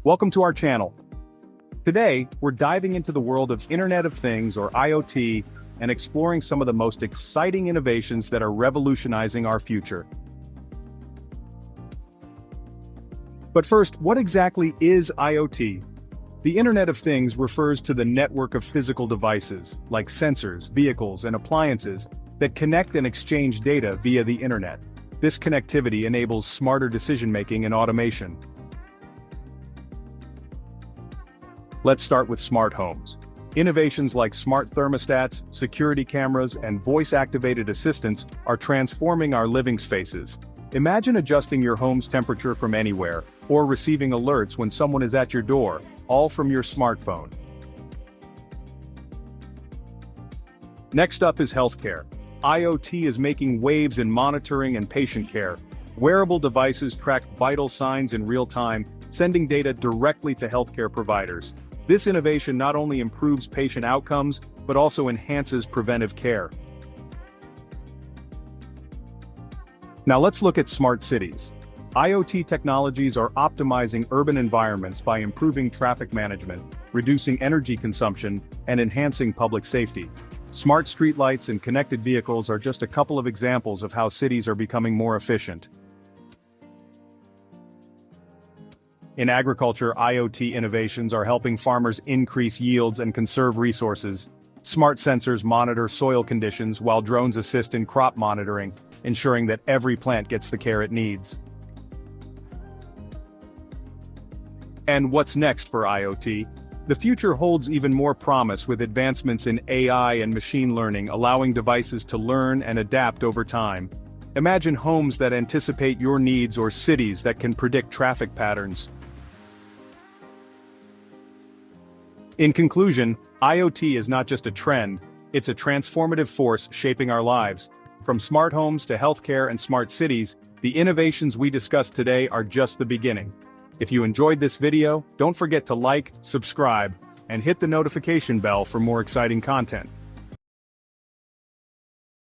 Welcome to our channel. Today, we're diving into the world of Internet of Things, or IoT, and exploring some of the most exciting innovations that are revolutionizing our future. But first, what exactly is IoT? The Internet of Things refers to the network of physical devices, like sensors, vehicles, and appliances, that connect and exchange data via the Internet. This connectivity enables smarter decision-making and automation. Let's start with smart homes. Innovations like smart thermostats, security cameras, and voice-activated assistants are transforming our living spaces. Imagine adjusting your home's temperature from anywhere, or receiving alerts when someone is at your door, all from your smartphone. Next up is healthcare. IoT is making waves in monitoring and patient care. Wearable devices track vital signs in real time, sending data directly to healthcare providers. This innovation not only improves patient outcomes, but also enhances preventive care. Now let's look at smart cities. IoT technologies are optimizing urban environments by improving traffic management, reducing energy consumption, and enhancing public safety. Smart streetlights and connected vehicles are just a couple of examples of how cities are becoming more efficient. In agriculture, IoT innovations are helping farmers increase yields and conserve resources. Smart sensors monitor soil conditions while drones assist in crop monitoring, ensuring that every plant gets the care it needs. And what's next for IoT? The future holds even more promise with advancements in AI and machine learning, allowing devices to learn and adapt over time. Imagine homes that anticipate your needs or cities that can predict traffic patterns. In conclusion, IoT is not just a trend, it's a transformative force shaping our lives. From smart homes to healthcare and smart cities, the innovations we discussed today are just the beginning. If you enjoyed this video, don't forget to like, subscribe, and hit the notification bell for more exciting content.